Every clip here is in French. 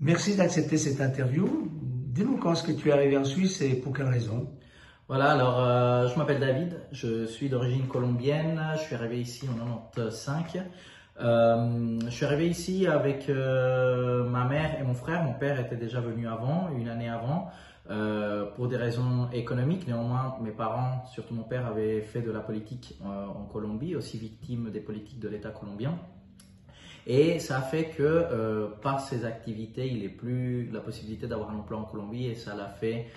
Merci d'accepter cette interview. Dis-nous quand est-ce que tu es arrivé en Suisse et pour quelle raison? Voilà, alors je m'appelle David, je suis d'origine colombienne, je suis arrivé ici en 95. Je suis arrivé ici avec ma mère et mon frère. Mon père était déjà venu avant, une année avant, pour des raisons économiques. Néanmoins, mes parents, surtout mon père, avaient fait de la politique en Colombie, aussi victime des politiques de l'État colombien. Et ça a fait que par ses activités, il n'est plus la possibilité d'avoir un emploi en Colombie et ça l'a fait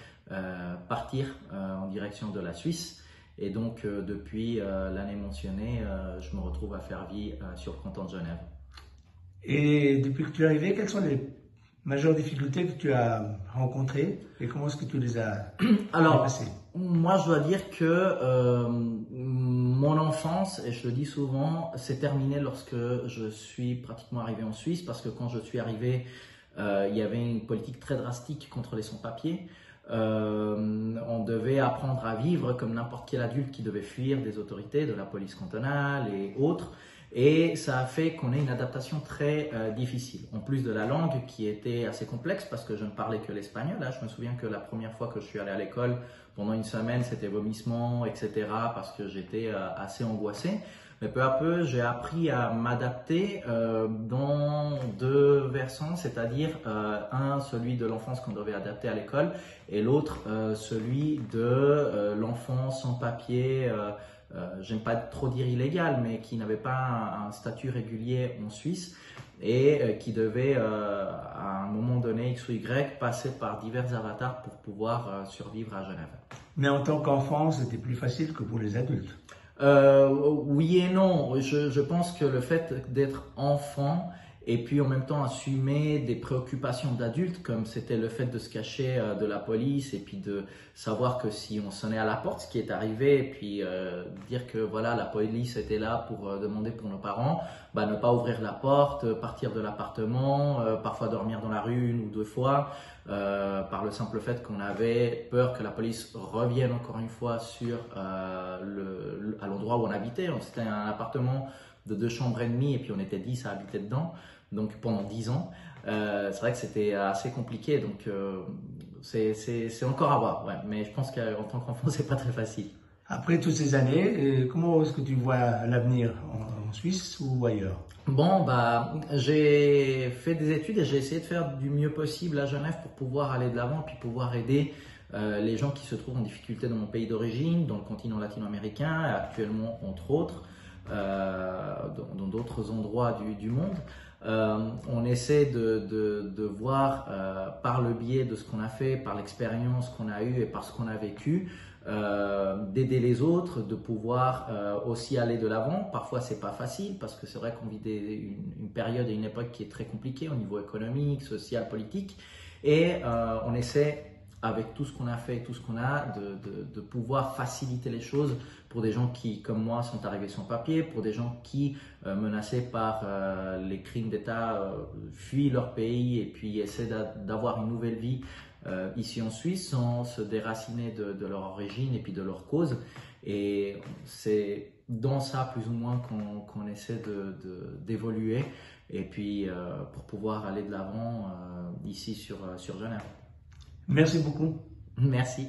partir en direction de la Suisse. Et donc depuis l'année mentionnée, je me retrouve à faire vie sur le canton de Genève. Et depuis que tu es arrivé, quelles sont les majeures difficultés que tu as rencontrées et comment est-ce que tu les as dépassées? Moi je dois dire que mon enfance, et je le dis souvent, s'est terminée lorsque je suis pratiquement arrivé en Suisse parce que quand je suis arrivé, il y avait une politique très drastique contre les sans-papiers. On devait apprendre à vivre comme n'importe quel adulte qui devait fuir des autorités, de la police cantonale et autres. Et ça a fait qu'on ait une adaptation très difficile. En plus de la langue qui était assez complexe parce que je ne parlais que l'espagnol. Là, je me souviens que la première fois que je suis allé à l'école, pendant une semaine, c'était vomissement, etc. parce que j'étais assez angoissé. Mais peu à peu, j'ai appris à m'adapter dans deux versants, c'est-à-dire celui de l'enfance qu'on devait adapter à l'école et l'autre, celui de l'enfant sans papier, j'aime pas trop dire illégal, mais qui n'avait pas un statut régulier en Suisse et qui devait à un moment donné, X ou Y, passer par divers avatars pour pouvoir survivre à Genève. Mais en tant qu'enfant, c'était plus facile que pour les adultes. Oui et non. Je pense que le fait d'être enfant et puis en même temps assumer des préoccupations d'adultes comme c'était le fait de se cacher de la police et puis de savoir que si on sonnait à la porte, ce qui est arrivé, et puis dire que voilà la police était là pour demander pour nos parents, bah, ne pas ouvrir la porte, partir de l'appartement, parfois dormir dans la rue une ou deux fois, par le simple fait qu'on avait peur que la police revienne encore une fois sur à l'endroit où on habitait. C'était un appartement de 2 chambres et demie et puis on était 10 à habiter dedans, donc pendant 10 ans. C'est vrai que c'était assez compliqué, donc c'est encore à voir, ouais. Mais je pense qu'en tant qu'enfant, c'est pas très facile. Après toutes ces années, comment est-ce que tu vois l'avenir en Suisse ou ailleurs? Bon, bah, j'ai fait des études et j'ai essayé de faire du mieux possible à Genève pour pouvoir aller de l'avant puis pouvoir aider les gens qui se trouvent en difficulté dans mon pays d'origine, dans le continent latino-américain, et actuellement entre autres, dans d'autres endroits du monde. On essaie de voir par le biais de ce qu'on a fait, par l'expérience qu'on a eue et par ce qu'on a vécu, d'aider les autres, de pouvoir aussi aller de l'avant. Parfois c'est pas facile parce que c'est vrai qu'on vit une période et une époque qui est très compliquée au niveau économique, social, politique, et on essaie avec tout ce qu'on a fait et tout ce qu'on a, de pouvoir faciliter les choses pour des gens qui, comme moi, sont arrivés sans papier, pour des gens qui, menacés par les crimes d'État, fuient leur pays et puis essaient d'avoir une nouvelle vie ici en Suisse sans se déraciner de leur origine et puis de leur cause. Et c'est dans ça, plus ou moins, qu'on essaie d'évoluer et puis pour pouvoir aller de l'avant ici sur Genève. Merci beaucoup. Merci.